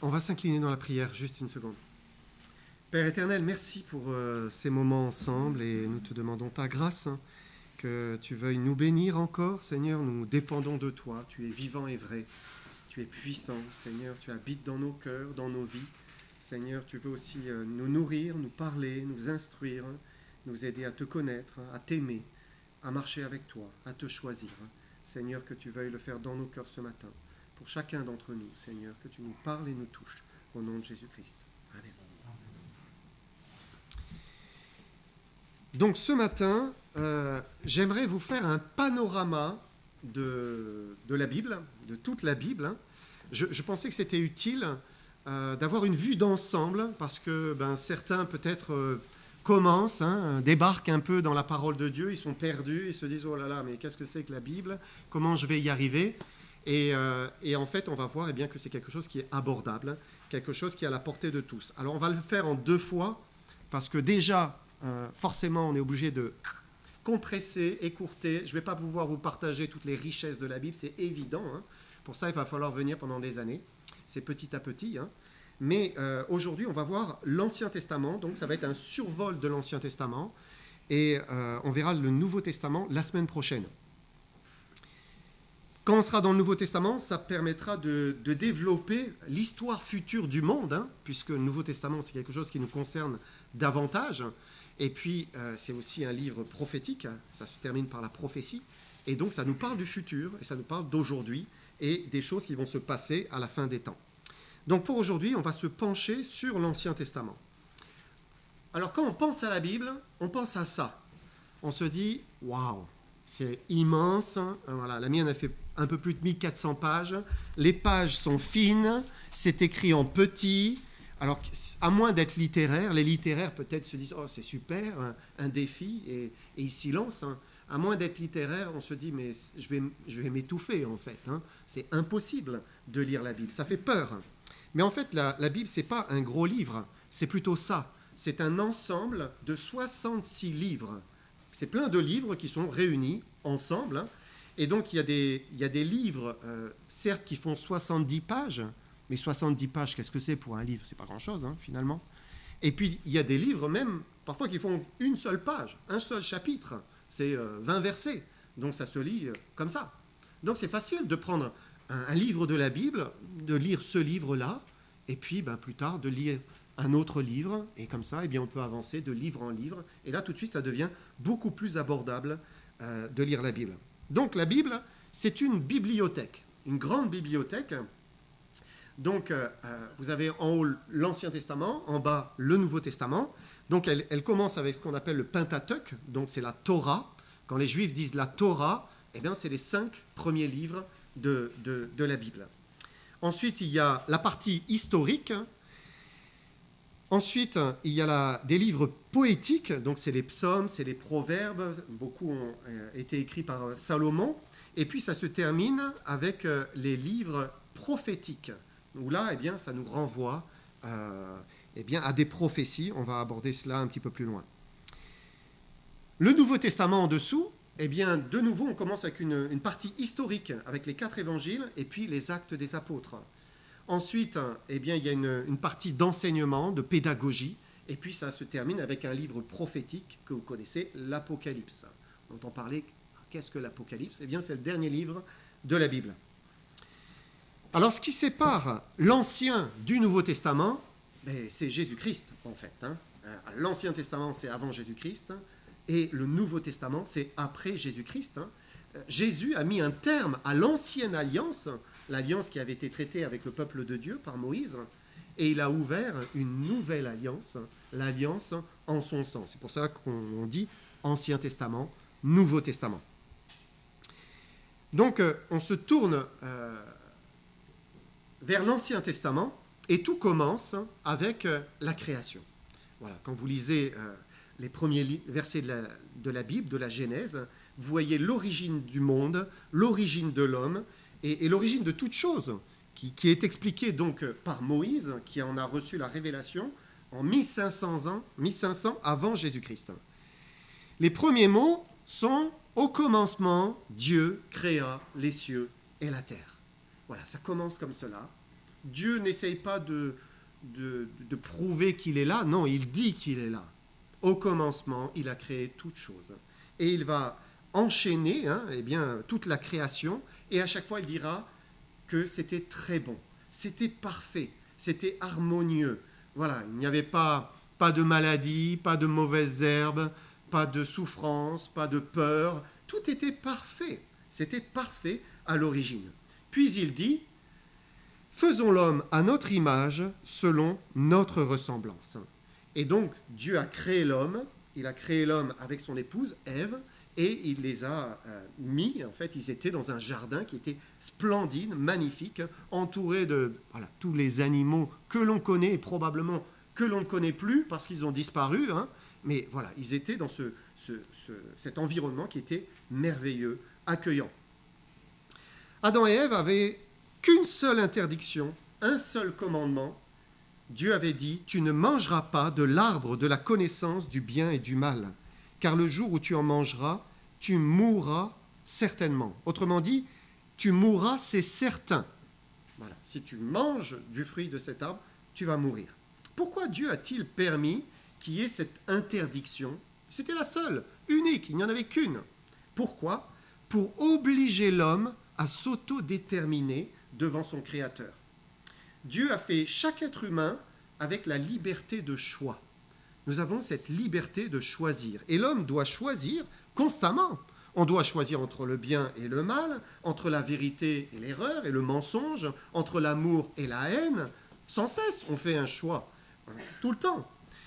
On va s'incliner dans la prière, juste une seconde. Père éternel, merci pour ces moments ensemble et nous te demandons ta grâce, que tu veuilles nous bénir encore. Seigneur, nous dépendons de toi. Tu es vivant et vrai. Tu es puissant. Seigneur, tu habites dans nos cœurs, dans nos vies. Seigneur, tu veux aussi nous nourrir, nous parler, nous instruire, nous aider à te connaître, à t'aimer, à marcher avec toi, à te choisir. Seigneur, que tu veuilles le faire dans nos cœurs ce matin. Pour chacun d'entre nous, Seigneur, que tu nous parles et nous touches. Au nom de Jésus-Christ. Amen. Donc ce matin, j'aimerais vous faire un panorama de la Bible, de toute la Bible. Je pensais que c'était utile d'avoir une vue d'ensemble, parce que certains peut-être commencent, débarquent un peu dans la parole de Dieu, ils sont perdus, ils se disent « Oh là là, mais qu'est-ce que c'est que la Bible? Comment je vais y arriver ?» Et en fait, on va voir que c'est quelque chose qui est abordable, quelque chose qui est à la portée de tous. Alors, on va le faire en 2 fois, parce que déjà, forcément, on est obligé de compresser, écourter. Je ne vais pas pouvoir vous partager toutes les richesses de la Bible, c'est évident. Pour ça, il va falloir venir pendant des années. C'est petit à petit. Mais aujourd'hui, on va voir l'Ancien Testament. Donc, ça va être un survol de l'Ancien Testament. Et on verra le Nouveau Testament la semaine prochaine. Quand on sera dans le Nouveau Testament, ça permettra de développer l'histoire future du monde, puisque le Nouveau Testament, c'est quelque chose qui nous concerne davantage. Et puis, c'est aussi un livre prophétique, ça se termine par la prophétie. Et donc, ça nous parle du futur, et ça nous parle d'aujourd'hui, et des choses qui vont se passer à la fin des temps. Donc, pour aujourd'hui, on va se pencher sur l'Ancien Testament. Alors, quand on pense à la Bible, on pense à ça. On se dit, waouh! C'est immense. Voilà, la mienne a fait un peu plus de 1400 pages. Les pages sont fines. C'est écrit en petit. Alors, à moins d'être littéraire, les littéraires peut-être se disent « Oh, c'est super, un défi », et ils s'y lancent. À moins d'être littéraire, on se dit « Mais je vais m'étouffer, en fait. » C'est impossible de lire la Bible. Ça fait peur. Mais en fait, la Bible, ce n'est pas un gros livre. C'est plutôt ça. C'est un ensemble de 66 livres. C'est plein de livres qui sont réunis ensemble. Et donc, il y a des livres, certes, qui font 70 pages, mais 70 pages, qu'est-ce que c'est pour un livre? C'est pas grand-chose, finalement. Et puis, il y a des livres même, parfois, qui font une seule page, un seul chapitre. C'est 20 versets. Donc, ça se lit comme ça. Donc, c'est facile de prendre un livre de la Bible, de lire ce livre-là, et puis, plus tard, de lire un autre livre, et comme ça, on peut avancer de livre en livre. Et là, tout de suite, ça devient beaucoup plus abordable de lire la Bible. Donc, la Bible, c'est une bibliothèque, une grande bibliothèque. Donc, vous avez en haut l'Ancien Testament, en bas le Nouveau Testament. Donc, elle commence avec ce qu'on appelle le Pentateuque, donc c'est la Torah. Quand les Juifs disent la Torah, c'est les 5 premiers livres de la Bible. Ensuite, il y a la partie historique. Ensuite, il y a des livres poétiques, donc c'est les psaumes, c'est les proverbes, beaucoup ont été écrits par Salomon. Et puis, ça se termine avec les livres prophétiques, où là, ça nous renvoie à des prophéties. On va aborder cela un petit peu plus loin. Le Nouveau Testament en dessous, de nouveau, on commence avec une partie historique, avec les 4 évangiles et puis les actes des apôtres. Ensuite, il y a une partie d'enseignement, de pédagogie, et puis ça se termine avec un livre prophétique que vous connaissez, l'Apocalypse. On entend parler, qu'est-ce que l'Apocalypse? C'est le dernier livre de la Bible. Alors, ce qui sépare l'Ancien du Nouveau Testament, c'est Jésus-Christ, en fait. L'Ancien Testament, c'est avant Jésus-Christ, et le Nouveau Testament, c'est après Jésus-Christ. Jésus a mis un terme à l'ancienne alliance, l'alliance qui avait été traitée avec le peuple de Dieu par Moïse, et il a ouvert une nouvelle alliance, l'alliance en son sang. C'est pour cela qu'on dit Ancien Testament, Nouveau Testament. Donc, on se tourne vers l'Ancien Testament, et tout commence avec la création. Voilà, quand vous lisez les premiers versets de la Bible, de la Genèse, vous voyez l'origine du monde, l'origine de l'homme, et l'origine de toute chose, qui est expliquée donc par Moïse, qui en a reçu la révélation en 1500 avant Jésus-Christ. Les premiers mots sont « Au commencement, Dieu créa les cieux et la terre ». Voilà, ça commence comme cela. Dieu n'essaye pas de prouver qu'il est là. Non, il dit qu'il est là. Au commencement, il a créé toutes choses. Et il va enchaîner toute la création. Et à chaque fois, il dira que c'était très bon. C'était parfait. C'était harmonieux. Voilà, il n'y avait pas de maladie, pas de mauvaises herbes, pas de souffrance, pas de peur. Tout était parfait. C'était parfait à l'origine. Puis il dit, faisons l'homme à notre image, selon notre ressemblance. Et donc, Dieu a créé l'homme, il a créé l'homme avec son épouse, Ève, et il les a mis, en fait, ils étaient dans un jardin qui était splendide, magnifique, entouré de tous les animaux que l'on connaît, et probablement que l'on ne connaît plus, parce qu'ils ont disparu, mais voilà, ils étaient dans cet environnement qui était merveilleux, accueillant. Adam et Ève avaient qu'une seule interdiction, un seul commandement. Dieu avait dit, tu ne mangeras pas de l'arbre de la connaissance du bien et du mal, car le jour où tu en mangeras, tu mourras certainement. Autrement dit, tu mourras, c'est certain. Voilà, si tu manges du fruit de cet arbre, tu vas mourir. Pourquoi Dieu a-t-il permis qu'il y ait cette interdiction? C'était la seule, unique, il n'y en avait qu'une. Pourquoi? Pour obliger l'homme à s'autodéterminer devant son Créateur. Dieu a fait chaque être humain avec la liberté de choix. Nous avons cette liberté de choisir. Et l'homme doit choisir constamment. On doit choisir entre le bien et le mal, entre la vérité et l'erreur et le mensonge, entre l'amour et la haine. Sans cesse, on fait un choix, tout le temps.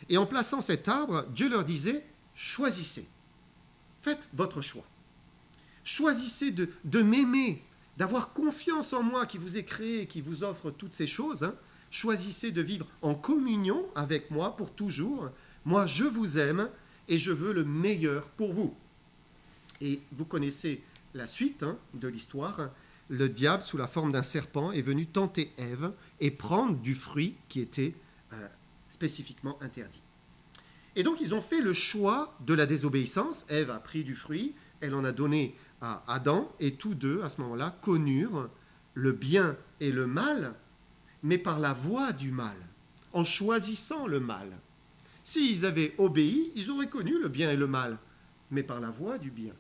Et en plaçant cet arbre, Dieu leur disait, choisissez. Faites votre choix. Choisissez de m'aimer, d'avoir confiance en moi qui vous ai créé, qui vous offre toutes ces choses. Choisissez de vivre en communion avec moi pour toujours. Moi, je vous aime et je veux le meilleur pour vous. Et vous connaissez la suite de l'histoire. Le diable, sous la forme d'un serpent, est venu tenter Ève et prendre du fruit qui était spécifiquement interdit. Et donc, ils ont fait le choix de la désobéissance. Ève a pris du fruit, elle en a donné à Adam, et tous deux, à ce moment-là, connurent le bien et le mal, mais par la voie du mal, en choisissant le mal. S'ils avaient obéi, ils auraient connu le bien et le mal, mais par la voie du bien,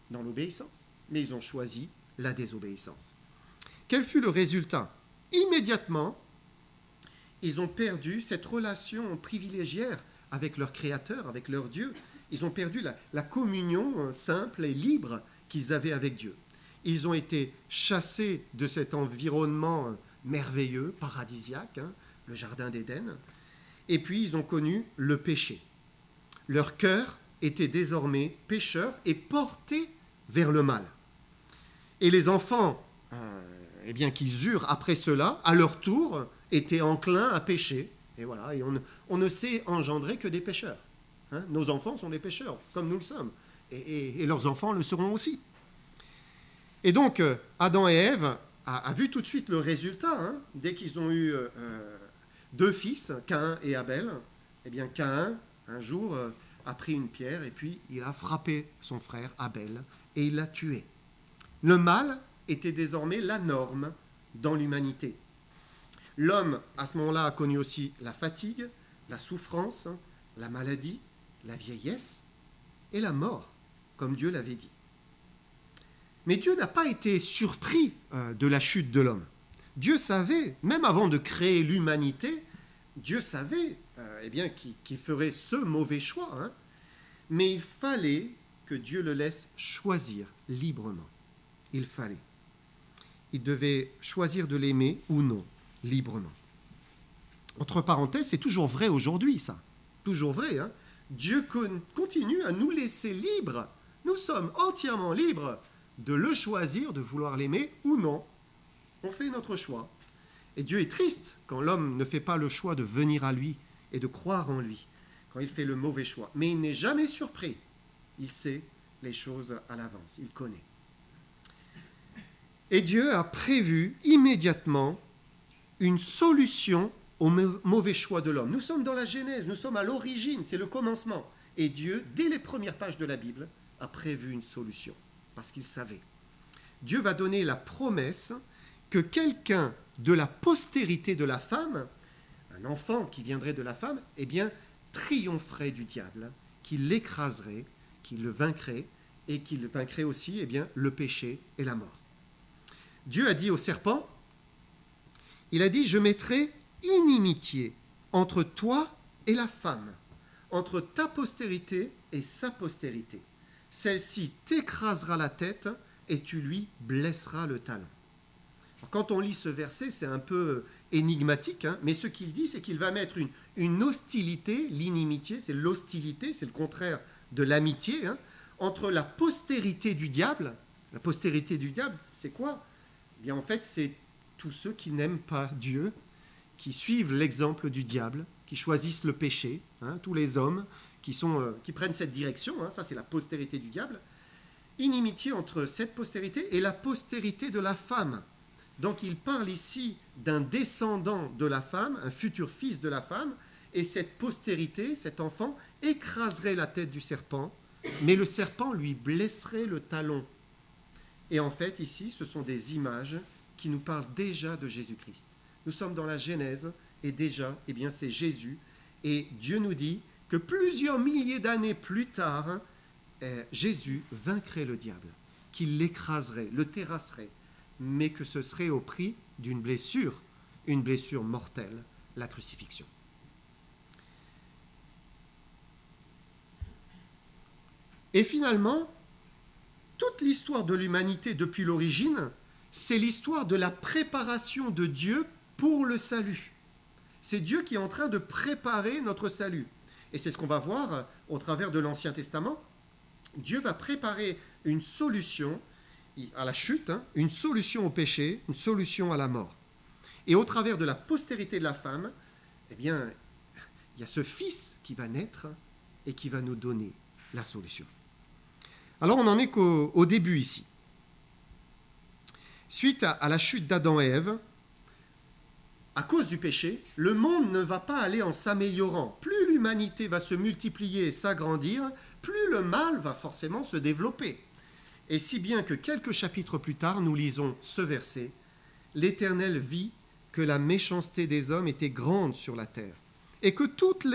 dans l'obéissance. Mais ils ont choisi la désobéissance. Quel fut le résultat? Immédiatement, ils ont perdu cette relation privilégiée avec leur Créateur, avec leur Dieu. Ils ont perdu la communion simple et libre qu'ils avaient avec Dieu. Ils ont été chassés de cet environnement merveilleux, paradisiaque, le jardin d'Éden, et puis ils ont connu le péché. Leur cœur était désormais pécheur et porté vers le mal. Et les enfants, qu'ils eurent après cela, à leur tour, étaient enclins à pécher. Et voilà, et on ne sait engendrer que des pécheurs. Nos enfants sont des pécheurs, comme nous le sommes. Et leurs enfants le seront aussi. Et donc, Adam et Ève a vu tout de suite le résultat. Dès qu'ils ont eu deux fils, Caïn et Abel, eh bien Caïn, un jour, a pris une pierre et puis il a frappé son frère Abel et il l'a tué. Le mal était désormais la norme dans l'humanité. L'homme, à ce moment-là, a connu aussi la fatigue, la souffrance, la maladie, la vieillesse et la mort, comme Dieu l'avait dit. Mais Dieu n'a pas été surpris de la chute de l'homme. Dieu savait, même avant de créer l'humanité, Dieu savait qu'il ferait ce mauvais choix. Mais il fallait que Dieu le laisse choisir librement. Il fallait. Il devait choisir de l'aimer ou non, librement. Entre parenthèses, c'est toujours vrai aujourd'hui, ça. Toujours vrai. Dieu continue à nous laisser libres. Nous sommes entièrement libres de le choisir, de vouloir l'aimer ou non. On fait notre choix. Et Dieu est triste quand l'homme ne fait pas le choix de venir à lui et de croire en lui, quand il fait le mauvais choix. Mais il n'est jamais surpris. Il sait les choses à l'avance. Il connaît. Et Dieu a prévu immédiatement une solution au mauvais choix de l'homme. Nous sommes dans la Genèse, nous sommes à l'origine, c'est le commencement. Et Dieu, dès les premières pages de la Bible, a prévu une solution, parce qu'il savait. Dieu va donner la promesse que quelqu'un de la postérité de la femme, un enfant qui viendrait de la femme, eh bien, triompherait du diable, qui l'écraserait, qui le vaincrait, et qui vaincrait aussi eh bien, le péché et la mort. Dieu a dit au serpent, il a dit, je mettrai inimitié entre toi et la femme, entre ta postérité et sa postérité. Celle-ci t'écrasera la tête et tu lui blesseras le talon. Alors, quand on lit ce verset, c'est un peu énigmatique, hein, mais ce qu'il dit, c'est qu'il va mettre une hostilité, l'inimitié, c'est l'hostilité, c'est le contraire de l'amitié, hein, entre la postérité du diable. La postérité du diable, c'est quoi ? Eh bien, en fait, c'est tous ceux qui n'aiment pas Dieu, qui suivent l'exemple du diable, qui choisissent le péché, hein, tous les hommes qui prennent cette direction, hein, ça c'est la postérité du diable. Inimitié entre cette postérité et la postérité de la femme. Donc il parle ici d'un descendant de la femme, un futur fils de la femme, et cette postérité, cet enfant, écraserait la tête du serpent, mais le serpent lui blesserait le talon. Et en fait, ici, ce sont des images qui nous parlent déjà de Jésus-Christ. Nous sommes dans la Genèse, et déjà, eh bien, c'est Jésus. Et Dieu nous dit que plusieurs milliers d'années plus tard, Jésus vaincrait le diable, qu'il l'écraserait, le terrasserait, mais que ce serait au prix d'une blessure, une blessure mortelle, la crucifixion. Et finalement, toute l'histoire de l'humanité depuis l'origine, c'est l'histoire de la préparation de Dieu pour le salut. C'est Dieu qui est en train de préparer notre salut. Et c'est ce qu'on va voir au travers de l'Ancien Testament. Dieu va préparer une solution à la chute, hein, une solution au péché, une solution à la mort. Et au travers de la postérité de la femme, eh bien, il y a ce fils qui va naître et qui va nous donner la solution. Alors on n'en est qu'au début ici. Suite à la chute d'Adam et Ève, à cause du péché, le monde ne va pas aller en s'améliorant. Plus l'humanité va se multiplier et s'agrandir, plus le mal va forcément se développer. Et si bien que quelques chapitres plus tard, nous lisons ce verset, « L'Éternel vit que la méchanceté des hommes était grande sur la terre, et que toutes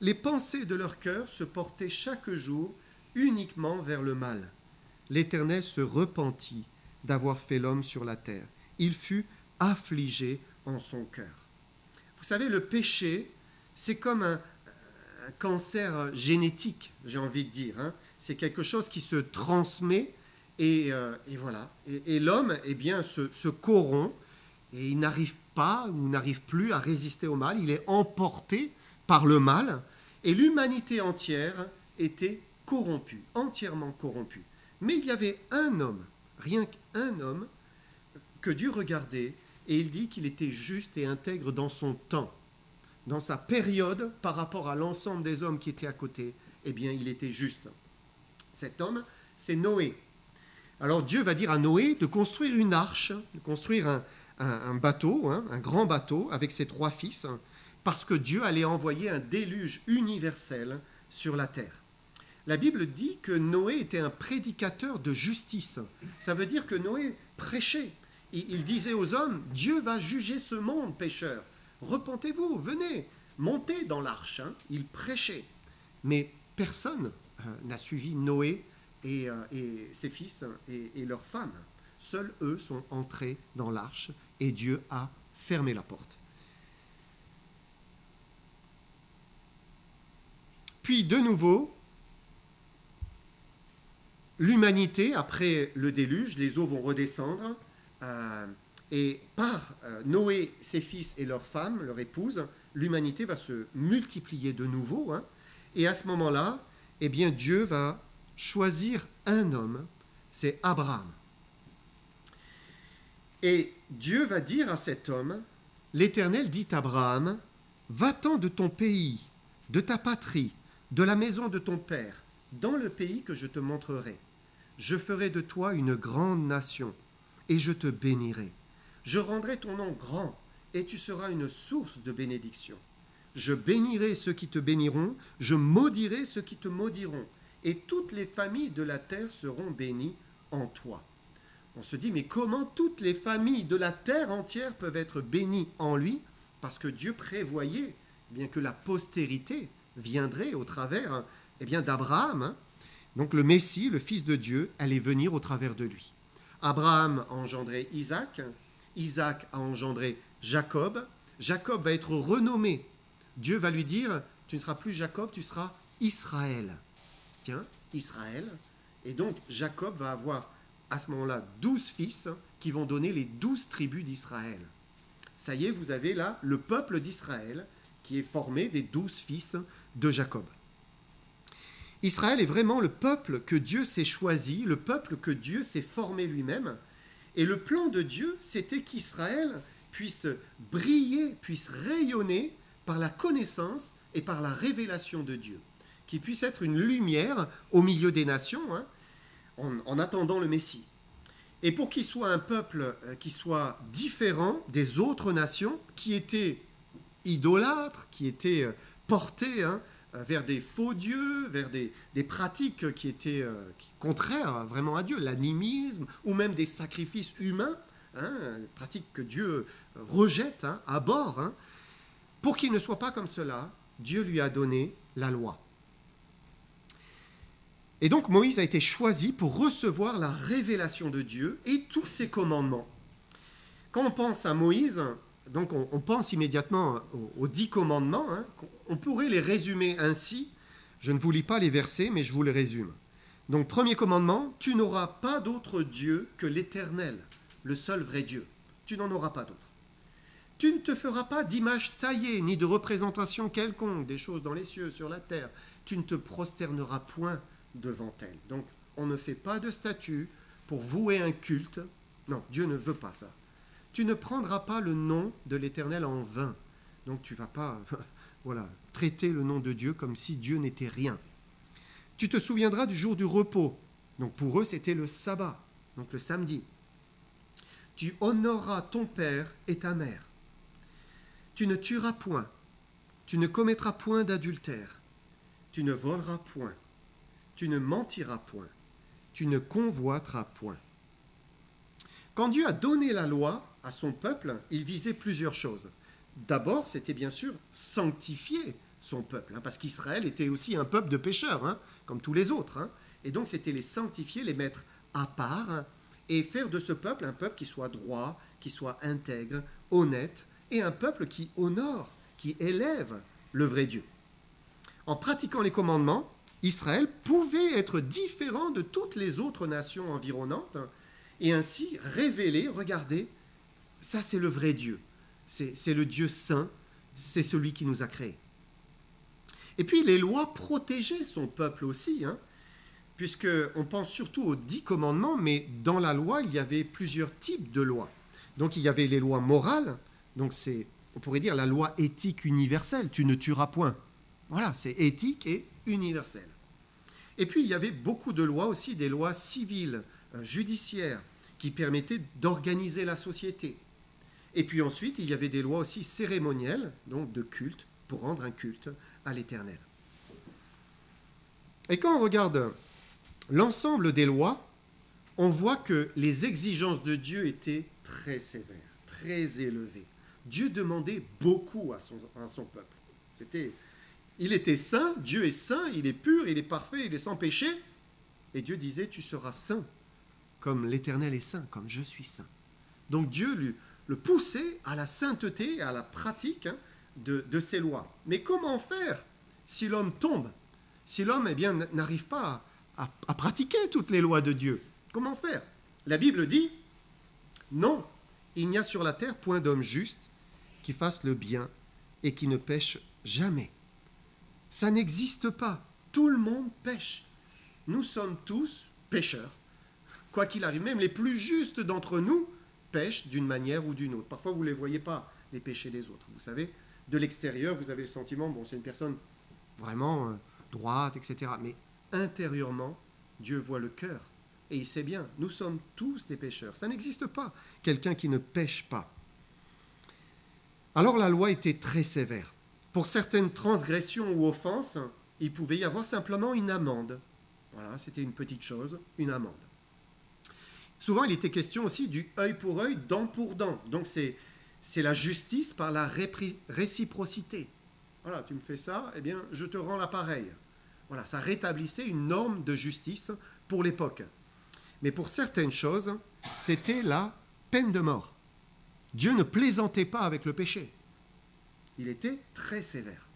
les pensées de leur cœur se portaient chaque jour uniquement vers le mal. L'Éternel se repentit d'avoir fait l'homme sur la terre. Il fut affligé en son cœur. » Vous savez, le péché, c'est comme un cancer génétique, j'ai envie de dire. Hein. C'est quelque chose qui se transmet et voilà. Et l'homme, eh bien, se corrompt et il n'arrive pas ou n'arrive plus à résister au mal. Il est emporté par le mal et l'humanité entière était corrompue, entièrement corrompue. Mais il y avait un homme, rien qu'un homme, que Dieu regardait et il dit qu'il était juste et intègre dans son temps. Dans sa période, par rapport à l'ensemble des hommes qui étaient à côté, eh bien, il était juste. Cet homme, c'est Noé. Alors Dieu va dire à Noé de construire une arche, de construire un bateau, hein, un grand bateau, avec ses 3 fils, parce que Dieu allait envoyer un déluge universel sur la terre. La Bible dit que Noé était un prédicateur de justice. Ça veut dire que Noé prêchait. Il disait aux hommes, Dieu va juger ce monde pécheur. Repentez-vous, venez, montez dans l'arche. Hein. Il prêchait. Mais personne n'a suivi Noé et ses fils et leurs femmes. Seuls eux sont entrés dans l'arche et Dieu a fermé la porte. Puis de nouveau, l'humanité, après le déluge, les eaux vont redescendre et par Noé, ses fils et leurs femmes, leur épouse, l'humanité va se multiplier de nouveau. Hein, et à ce moment-là, eh bien, Dieu va choisir un homme, c'est Abraham. Et Dieu va dire à cet homme, l'Éternel dit à Abraham, « Va-t'en de ton pays, de ta patrie, de la maison de ton père, dans le pays que je te montrerai. Je ferai de toi une grande nation, et je te bénirai. Je rendrai ton nom grand, et tu seras une source de bénédiction. Je bénirai ceux qui te béniront, je maudirai ceux qui te maudiront, et toutes les familles de la terre seront bénies en toi. » On se dit, mais comment toutes les familles de la terre entière peuvent être bénies en lui? Parce que Dieu prévoyait bien que la postérité viendrait au travers d'Abraham. Hein. Donc le Messie, le Fils de Dieu, allait venir au travers de lui. Abraham a engendré Isaac, Isaac a engendré Jacob, Jacob va être renommé. Dieu va lui dire, tu ne seras plus Jacob, tu seras Israël. Tiens, Israël. Et donc Jacob va avoir à ce moment-là 12 fils qui vont donner les 12 tribus d'Israël. Ça y est, vous avez là le peuple d'Israël qui est formé des 12 fils de Jacob. Israël est vraiment le peuple que Dieu s'est choisi, le peuple que Dieu s'est formé lui-même. Et le plan de Dieu, c'était qu'Israël puisse briller, puisse rayonner par la connaissance et par la révélation de Dieu. Qu'il puisse être une lumière au milieu des nations, hein, en attendant le Messie. Et pour qu'il soit un peuple qui soit différent des autres nations, qui étaient idolâtres, qui étaient portés vers des faux dieux, vers des pratiques qui étaient contraires vraiment à Dieu, l'animisme, ou même des sacrifices humains, pratiques que Dieu rejette, abhorre. Pour qu'il ne soit pas comme cela, Dieu lui a donné la loi. Et donc Moïse a été choisi pour recevoir la révélation de Dieu et tous ses commandements. Quand on pense à Moïse, donc on pense immédiatement aux 10 commandements. Hein. On pourrait les résumer ainsi. Je ne vous lis pas les versets, mais je vous les résume. Donc premier commandement, tu n'auras pas d'autre Dieu que l'Éternel, le seul vrai Dieu. Tu n'en auras pas d'autre. Tu ne te feras pas d'image taillée, ni de représentation quelconque, des choses dans les cieux, sur la terre. Tu ne te prosterneras point devant elle. Donc, on ne fait pas de statue pour vouer un culte. Non, Dieu ne veut pas ça. Tu ne prendras pas le nom de l'Éternel en vain. Donc, tu ne vas pas traiter le nom de Dieu comme si Dieu n'était rien. Tu te souviendras du jour du repos. Donc, pour eux, c'était le sabbat, donc le samedi. Tu honoreras ton père et ta mère. Tu ne tueras point. Tu ne commettras point d'adultère. Tu ne voleras point. Tu ne mentiras point, tu ne convoiteras point. Quand Dieu a donné la loi à son peuple, il visait plusieurs choses. D'abord, c'était bien sûr sanctifier son peuple, parce qu'Israël était aussi un peuple de pécheurs, comme tous les autres. Et donc, c'était les sanctifier, les mettre à part, et faire de ce peuple un peuple qui soit droit, qui soit intègre, honnête, et un peuple qui honore, qui élève le vrai Dieu. En pratiquant les commandements, Israël pouvait être différent de toutes les autres nations environnantes et ainsi révéler, regardez, ça c'est le vrai Dieu, c'est le Dieu saint, c'est celui qui nous a créés. Et puis les lois protégeaient son peuple aussi, puisqu'on pense surtout aux 10 commandements, mais dans la loi, il y avait plusieurs types de lois. Donc il y avait les lois morales, donc c'est, on pourrait dire, la loi éthique universelle, tu ne tueras point. Voilà, c'est éthique et universel. Et puis, il y avait beaucoup de lois aussi, des lois civiles, judiciaires, qui permettaient d'organiser la société. Et puis ensuite, il y avait des lois aussi cérémonielles, donc de culte, pour rendre un culte à l'Éternel. Et quand on regarde l'ensemble des lois, on voit que les exigences de Dieu étaient très sévères, très élevées. Dieu demandait beaucoup à son peuple. Il était saint, Dieu est saint, il est pur, il est parfait, il est sans péché. Et Dieu disait, tu seras saint, comme l'Éternel est saint, comme je suis saint. Donc Dieu le poussait à la sainteté, à la pratique de ses lois. Mais comment faire si l'homme tombe? Si l'homme n'arrive pas à pratiquer toutes les lois de Dieu? Comment faire? La Bible dit, non, il n'y a sur la terre point d'homme juste qui fasse le bien et qui ne pêche jamais. Ça n'existe pas. Tout le monde pêche. Nous sommes tous pécheurs. Quoi qu'il arrive, même les plus justes d'entre nous pêchent d'une manière ou d'une autre. Parfois, vous ne les voyez pas, les péchés des autres. Vous savez, de l'extérieur, vous avez le sentiment, bon, c'est une personne vraiment droite, etc. Mais intérieurement, Dieu voit le cœur. Et il sait bien, nous sommes tous des pécheurs. Ça n'existe pas, quelqu'un qui ne pêche pas. Alors la loi était très sévère. Pour certaines transgressions ou offenses, il pouvait y avoir simplement une amende. Voilà, c'était une petite chose, une amende. Souvent, il était question aussi du œil pour œil, dent pour dent. Donc, c'est la justice par la réciprocité. Voilà, tu me fais ça, eh bien, je te rends l'appareil. Voilà, ça rétablissait une norme de justice pour l'époque. Mais pour certaines choses, c'était la peine de mort. Dieu ne plaisantait pas avec le péché. Il était très sévère.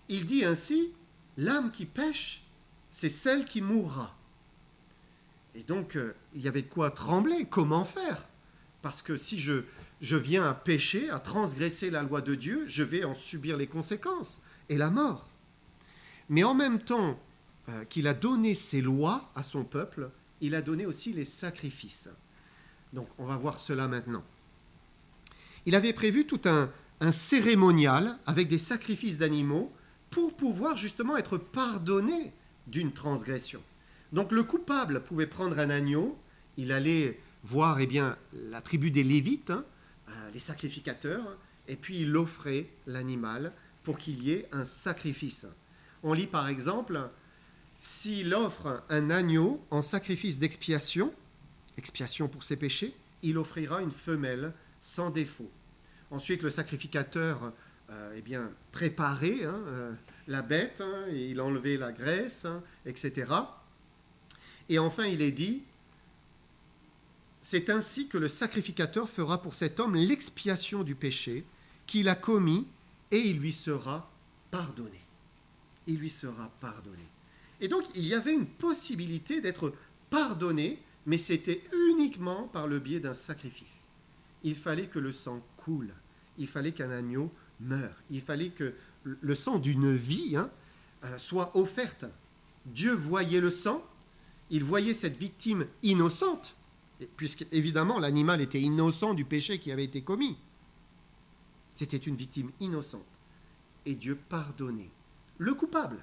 Il dit ainsi, l'âme qui pêche, c'est celle qui mourra. Et donc, il y avait de quoi trembler. Comment faire? Parce que si je viens à pécher, à transgresser la loi de Dieu, je vais en subir les conséquences et la mort. Mais en même temps qu'il a donné ses lois à son peuple, il a donné aussi les sacrifices. Donc, on va voir cela maintenant. Il avait prévu tout un cérémonial avec des sacrifices d'animaux pour pouvoir justement être pardonné d'une transgression. Donc le coupable pouvait prendre un agneau, il allait voir la tribu des Lévites, les sacrificateurs, et puis il offrait l'animal pour qu'il y ait un sacrifice. On lit par exemple, s'il offre un agneau en sacrifice d'expiation, expiation pour ses péchés, il offrira une femelle sans défaut. Ensuite, le sacrificateur préparait la bête, et il enlevait la graisse, etc. Et enfin, il est dit, c'est ainsi que le sacrificateur fera pour cet homme l'expiation du péché qu'il a commis, et il lui sera pardonné. Il lui sera pardonné. Et donc, il y avait une possibilité d'être pardonné, mais c'était uniquement par le biais d'un sacrifice. Il fallait que le sang coule. Il fallait qu'un agneau meure. Il fallait que le sang d'une vie soit offerte. Dieu voyait le sang, il voyait cette victime innocente, puisque évidemment l'animal était innocent du péché qui avait été commis. C'était une victime innocente. Et Dieu pardonnait le coupable.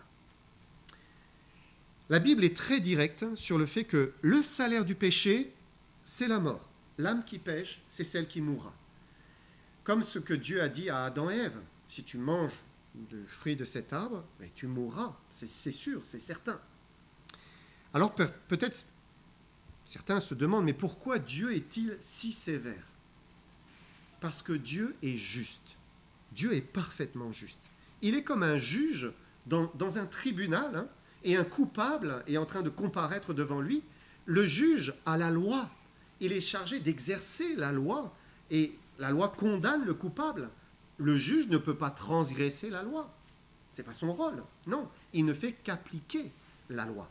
La Bible est très directe sur le fait que le salaire du péché, c'est la mort. L'âme qui pêche, c'est celle qui mourra. Comme ce que Dieu a dit à Adam et Ève. Si tu manges du fruit de cet arbre, tu mourras. C'est sûr, c'est certain. Alors peut-être certains se demandent, mais pourquoi Dieu est-il si sévère? Parce que Dieu est juste. Dieu est parfaitement juste. Il est comme un juge dans un tribunal, et un coupable est en train de comparaître devant lui. Le juge a la loi. Il est chargé d'exercer la loi, et la loi condamne le coupable. Le juge ne peut pas transgresser la loi. Ce n'est pas son rôle. Non, il ne fait qu'appliquer la loi.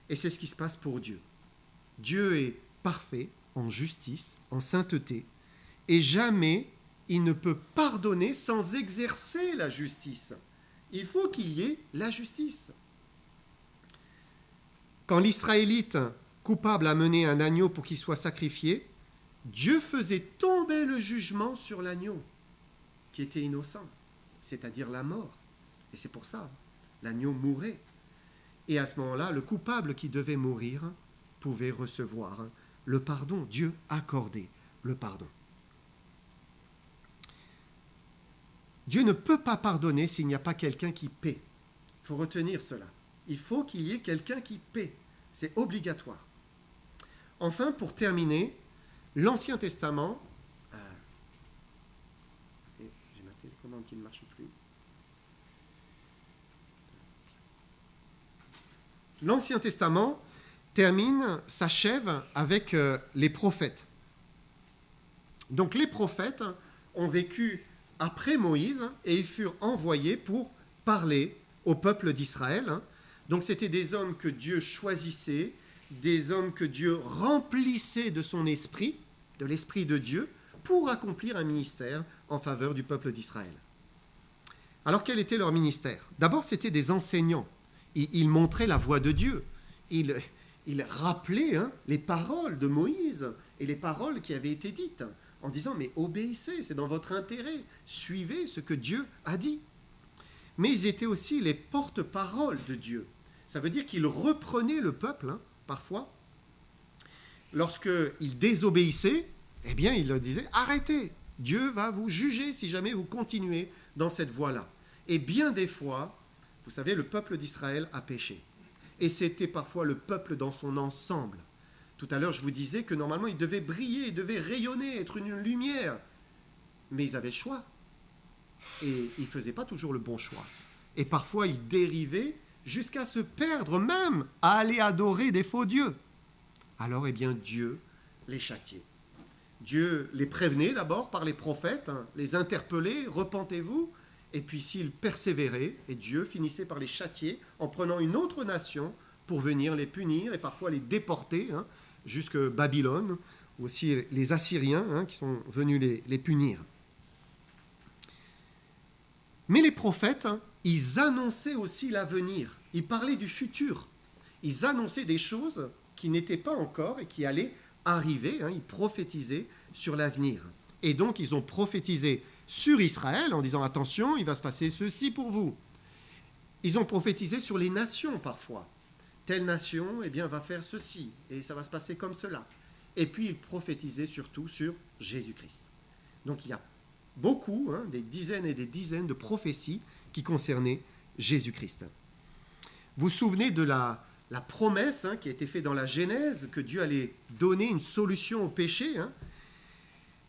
Et c'est ce qui se passe pour Dieu. Dieu est parfait en justice, en sainteté, et jamais il ne peut pardonner sans exercer la justice. Il faut qu'il y ait la justice. Quand l'Israélite coupable a mené un agneau pour qu'il soit sacrifié, Dieu faisait tomber le jugement sur l'agneau, qui était innocent, c'est-à-dire la mort. Et c'est pour ça, l'agneau mourait. Et à ce moment-là, le coupable qui devait mourir pouvait recevoir le pardon. Dieu accordait le pardon. Dieu ne peut pas pardonner s'il n'y a pas quelqu'un qui paie. Il faut retenir cela. Il faut qu'il y ait quelqu'un qui paie. C'est obligatoire. Enfin, pour terminer, l'Ancien Testament... j'ai ma télécommande qui ne marche plus. L'Ancien Testament s'achève avec les prophètes. Donc les prophètes ont vécu après Moïse et ils furent envoyés pour parler au peuple d'Israël. Donc c'était des hommes que Dieu choisissait, des hommes que Dieu remplissait de son esprit, de l'esprit de Dieu, pour accomplir un ministère en faveur du peuple d'Israël. Alors quel était leur ministère? D'abord, c'était des enseignants. Ils montraient la voie de Dieu. Ils rappelaient les paroles de Moïse et les paroles qui avaient été dites, en disant, mais obéissez, c'est dans votre intérêt, suivez ce que Dieu a dit. Mais ils étaient aussi les porte-paroles de Dieu. Ça veut dire qu'ils reprenaient le peuple, parfois. Lorsqu'ils désobéissaient, eh bien, ils leur disaient, arrêtez, Dieu va vous juger si jamais vous continuez dans cette voie-là. Et bien des fois, vous savez, le peuple d'Israël a péché. Et c'était parfois le peuple dans son ensemble. Tout à l'heure, je vous disais que normalement, ils devaient briller, ils devaient rayonner, être une lumière. Mais ils avaient le choix. Et ils ne faisaient pas toujours le bon choix. Et parfois, ils dérivaient jusqu'à se perdre même à aller adorer des faux dieux. Alors, eh bien, Dieu les châtiait. Dieu les prévenait d'abord par les prophètes, les interpellait, repentez-vous. Et puis s'ils persévéraient, et Dieu finissait par les châtier en prenant une autre nation pour venir les punir et parfois les déporter jusque Babylone, ou aussi les Assyriens qui sont venus les punir. Mais les prophètes, ils annonçaient aussi l'avenir. Ils parlaient du futur. Ils annonçaient des choses qui n'étaient pas encore et qui allaient arriver. Ils prophétisaient sur l'avenir. Et donc, ils ont prophétisé sur Israël en disant « Attention, il va se passer ceci pour vous ». Ils ont prophétisé sur les nations parfois. Telle nation, eh bien, va faire ceci et ça va se passer comme cela. Et puis, ils prophétisaient surtout sur Jésus-Christ. Donc, il y a beaucoup, des dizaines et des dizaines de prophéties qui concernaient Jésus-Christ. Vous vous souvenez de la promesse qui a été faite dans la Genèse, que Dieu allait donner une solution au péché.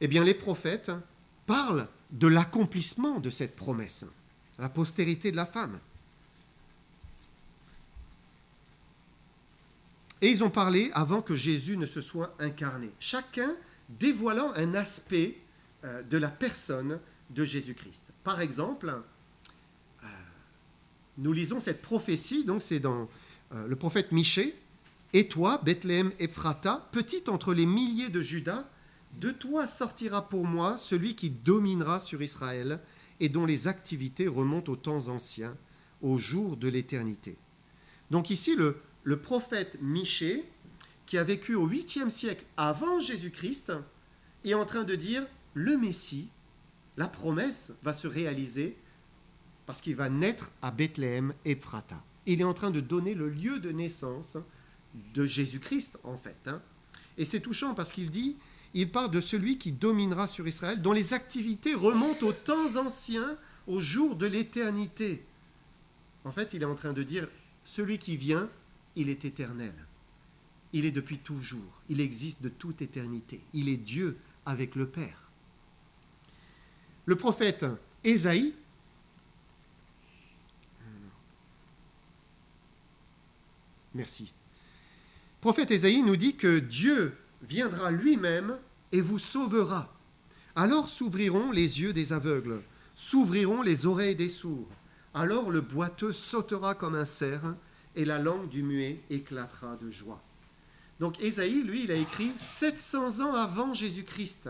Eh bien, les prophètes parlent de l'accomplissement de cette promesse, la postérité de la femme. Et ils ont parlé avant que Jésus ne se soit incarné, chacun dévoilant un aspect de la personne de Jésus-Christ. Par exemple, nous lisons cette prophétie, donc c'est dans le prophète Michée. « Et toi, Bethléem Ephrata, petite entre les milliers de Juda, de toi sortira pour moi celui qui dominera sur Israël et dont les activités remontent aux temps anciens, au jour de l'éternité. » Donc ici, le prophète Michée, qui a vécu au 8e siècle avant Jésus-Christ, est en train de dire « Le Messie, la promesse, va se réaliser parce qu'il va naître à Bethléem Ephrata. » Il est en train de donner le lieu de naissance de Jésus-Christ, en fait. Et c'est touchant parce qu'il dit, il parle de celui qui dominera sur Israël, dont les activités remontent aux temps anciens, au jour de l'éternité. En fait, il est en train de dire, celui qui vient, il est éternel. Il est depuis toujours. Il existe de toute éternité. Il est Dieu avec le Père. Le prophète Ésaïe, merci. Le prophète Ésaïe nous dit que Dieu viendra lui-même et vous sauvera. Alors s'ouvriront les yeux des aveugles, s'ouvriront les oreilles des sourds. Alors le boiteux sautera comme un cerf et la langue du muet éclatera de joie. Donc Ésaïe, lui, il a écrit 700 ans avant Jésus-Christ.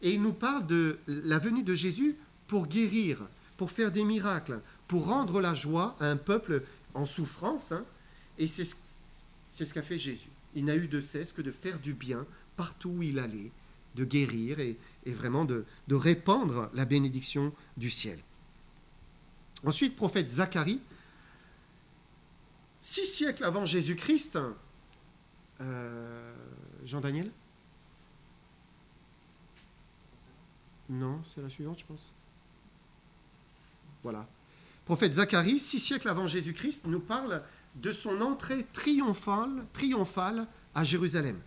Et il nous parle de la venue de Jésus pour guérir, pour faire des miracles, pour rendre la joie à un peuple en souffrance. Et c'est ce qu'a fait Jésus. Il n'a eu de cesse que de faire du bien partout où il allait, de guérir et vraiment de répandre la bénédiction du ciel. Ensuite, prophète Zacharie, 6 siècles avant Jésus-Christ, Jean-Daniel ? Non, c'est la suivante, je pense. Voilà. Prophète Zacharie, 6 siècles avant Jésus-Christ, nous parle de son entrée triomphale à Jérusalem.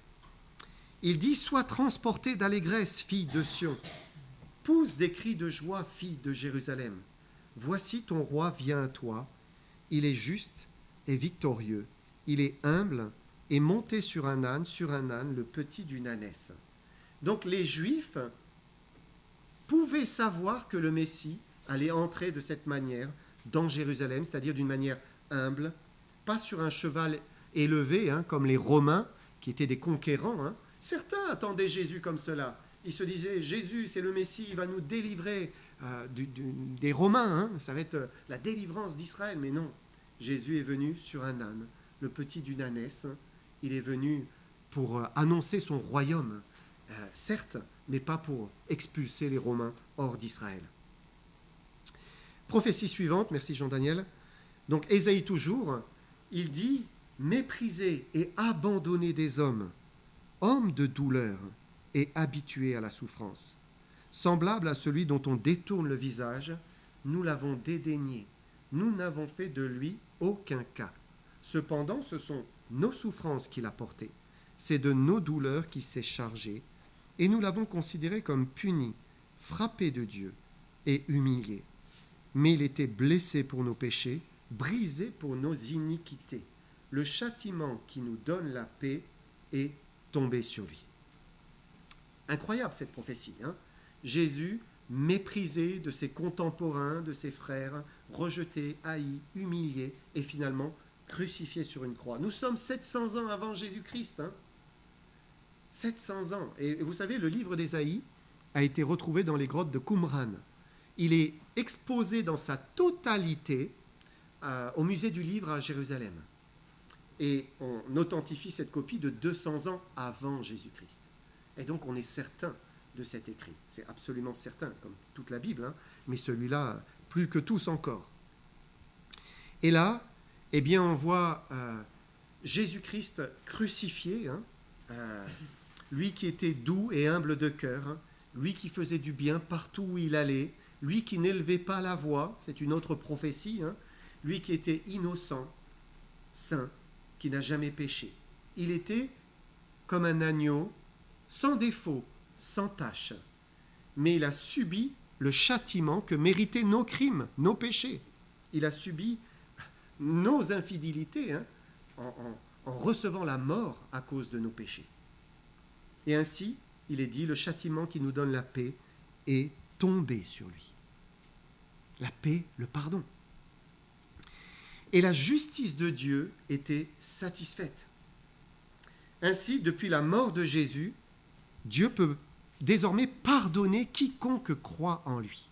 Il dit « Sois transportée d'allégresse, fille de Sion. Pousse des cris de joie, fille de Jérusalem. Voici ton roi vient à toi. Il est juste et victorieux. Il est humble et monté sur un âne, le petit d'une ânesse. » Donc les Juifs pouvaient savoir que le Messie allait entrer de cette manière dans Jérusalem, c'est-à-dire d'une manière humble, pas sur un cheval élevé, comme les Romains, qui étaient des conquérants. Certains attendaient Jésus comme cela. Ils se disaient, Jésus, c'est le Messie, il va nous délivrer des Romains. Ça va être la délivrance d'Israël. Mais non, Jésus est venu sur un âne, le petit d'une ânesse. Il est venu pour annoncer son royaume, certes, mais pas pour expulser les Romains hors d'Israël. Prophétie suivante, merci Jean-Daniel. Donc Ésaïe toujours, il dit « Méprisé et abandonné des hommes, homme de douleur et habitué à la souffrance, semblable à celui dont on détourne le visage, nous l'avons dédaigné, nous n'avons fait de lui aucun cas. Cependant, ce sont nos souffrances qu'il a portées, c'est de nos douleurs qu'il s'est chargé, et nous l'avons considéré comme puni, frappé de Dieu et humilié. Mais il était blessé pour nos péchés, brisé pour nos iniquités. Le châtiment qui nous donne la paix est tombé sur lui. Incroyable cette prophétie, hein? Jésus, méprisé de ses contemporains, de ses frères, rejeté, haï, humilié et finalement crucifié sur une croix. Nous sommes 700 ans avant Jésus-Christ. 700 ans. Et vous savez, le livre d'Ésaïe a été retrouvé dans les grottes de Qumran. Il est exposé dans sa totalité au musée du livre à Jérusalem. Et on authentifie cette copie de 200 ans avant Jésus-Christ. Et donc on est certain de cet écrit. C'est absolument certain, comme toute la Bible, mais celui-là, plus que tous encore. Et là, eh bien, on voit Jésus-Christ crucifié, lui qui était doux et humble de cœur, lui qui faisait du bien partout où il allait, lui qui n'élevait pas la voix, c'est une autre prophétie, lui qui était innocent, saint, qui n'a jamais péché. Il était comme un agneau, sans défaut, sans tache, mais il a subi le châtiment que méritaient nos crimes, nos péchés. Il a subi nos infidélités en recevant la mort à cause de nos péchés. Et ainsi, il est dit, le châtiment qui nous donne la paix est tombé sur lui. La paix, le pardon. Et la justice de Dieu était satisfaite. Ainsi, depuis la mort de Jésus, Dieu peut désormais pardonner quiconque croit en lui.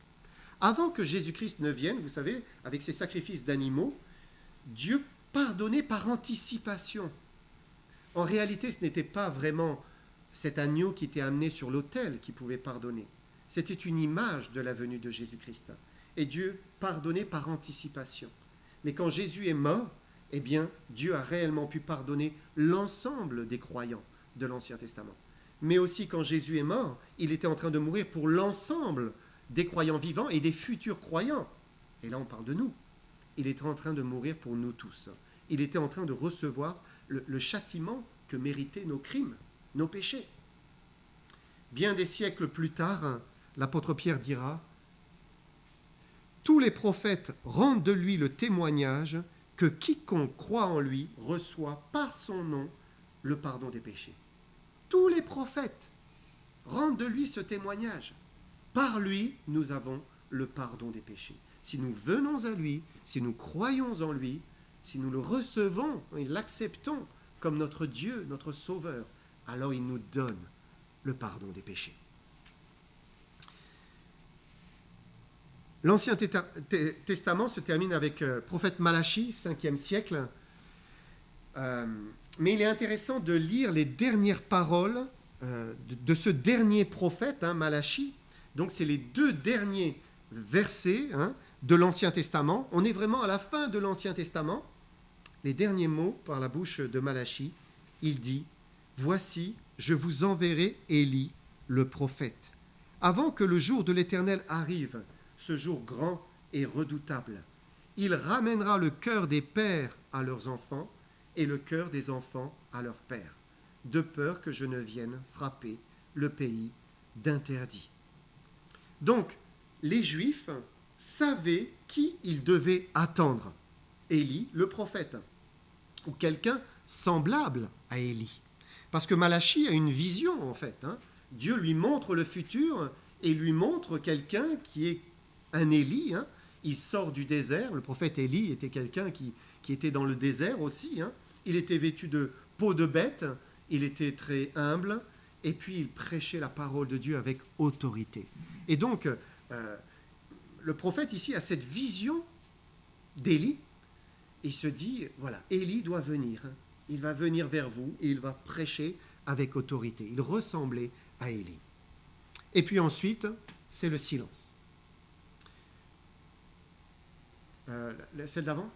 Avant que Jésus-Christ ne vienne, vous savez, avec ses sacrifices d'animaux, Dieu pardonnait par anticipation. En réalité, ce n'était pas vraiment cet agneau qui était amené sur l'autel qui pouvait pardonner. C'était une image de la venue de Jésus-Christ. Et Dieu pardonnait par anticipation. Mais quand Jésus est mort, eh bien, Dieu a réellement pu pardonner l'ensemble des croyants de l'Ancien Testament. Mais aussi, quand Jésus est mort, il était en train de mourir pour l'ensemble des croyants vivants et des futurs croyants. Et là, on parle de nous. Il était en train de mourir pour nous tous. Il était en train de recevoir le châtiment que méritaient nos crimes, nos péchés. Bien des siècles plus tard, l'apôtre Pierre dira « Tous les prophètes rendent de lui le témoignage que quiconque croit en lui reçoit par son nom le pardon des péchés. » Tous les prophètes rendent de lui ce témoignage. Par lui, nous avons le pardon des péchés. Si nous venons à lui, si nous croyons en lui, si nous le recevons et l'acceptons comme notre Dieu, notre Sauveur, alors il nous donne le pardon des péchés. L'Ancien Testament se termine avec le prophète Malachie, 5e siècle. Mais il est intéressant de lire les dernières paroles de ce dernier prophète, Malachie. Donc c'est les 2 derniers versets de l'Ancien Testament. On est vraiment à la fin de l'Ancien Testament. Les derniers mots par la bouche de Malachie. Il dit « Voici, je vous enverrai Élie, le prophète, avant que le jour de l'Éternel arrive, ce jour grand et redoutable. Il ramènera le cœur des pères à leurs enfants et le cœur des enfants à leurs pères, de peur que je ne vienne frapper le pays d'interdit. » Donc, les Juifs savaient qui ils devaient attendre. Élie, le prophète, ou quelqu'un semblable à Élie. Parce que Malachie a une vision, en fait. Dieu lui montre le futur et lui montre quelqu'un qui est un Élie. Il sort du désert. Le prophète Élie était quelqu'un qui était dans le désert aussi. Il était vêtu de peau de bête. Il était très humble. Et puis, il prêchait la parole de Dieu avec autorité. Et donc, le prophète ici a cette vision d'Élie. Il se dit, voilà, Élie doit venir. Il va venir vers vous et il va prêcher avec autorité. Il ressemblait à Élie. Et puis ensuite, c'est le silence. Celle d'avant.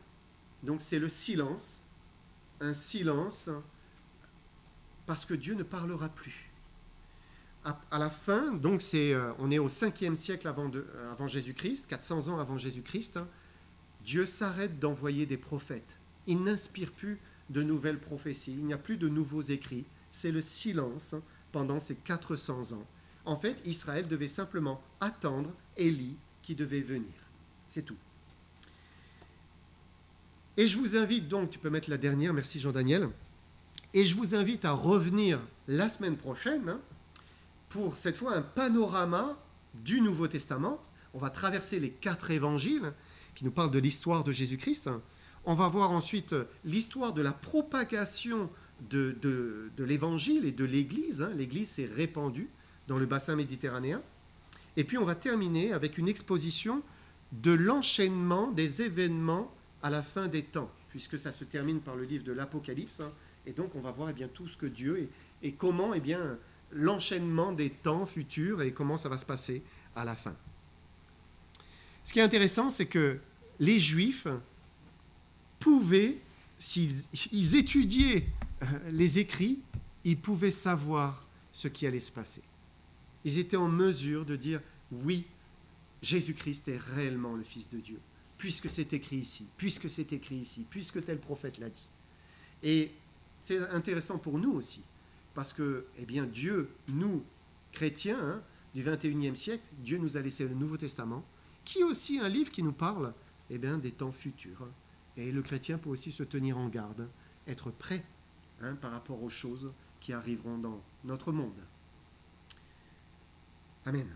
Donc c'est le silence. Un silence parce que Dieu ne parlera plus. À la fin, donc on est au 5e siècle avant Jésus-Christ, 400 ans avant Jésus-Christ, Dieu s'arrête d'envoyer des prophètes. Il n'inspire plus de nouvelles prophéties, il n'y a plus de nouveaux écrits. c'est le silence pendant ces 400 ans. En fait, Israël devait simplement attendre Élie qui devait venir. C'est tout. Et je vous invite donc, tu peux mettre la dernière, merci Jean-Daniel, et je vous invite à revenir la semaine prochaine pour cette fois un panorama du Nouveau Testament. On va traverser les 4 évangiles qui nous parlent de l'histoire de Jésus-Christ. On va voir ensuite l'histoire de la propagation de l'évangile et de l'Église. L'Église s'est répandue dans le bassin méditerranéen. Et puis on va terminer avec une exposition de l'enchaînement des événements à la fin des temps, puisque ça se termine par le livre de l'Apocalypse. Et donc on va voir tout ce que Dieu et comment l'enchaînement des temps futurs et comment ça va se passer à la fin. Ce qui est intéressant, c'est que les Juifs pouvaient, s'ils étudiaient les écrits, ils pouvaient savoir ce qui allait se passer. Ils étaient en mesure de dire « Oui, Jésus-Christ est réellement le Fils de Dieu, puisque c'est écrit ici, puisque c'est écrit ici, puisque tel prophète l'a dit. » Et c'est intéressant pour nous aussi, parce que Dieu, nous, chrétiens du 21e siècle, Dieu nous a laissé le Nouveau Testament, qui est aussi un livre qui nous parle des temps futurs. Et le chrétien peut aussi se tenir en garde, être prêt par rapport aux choses qui arriveront dans notre monde. Amen.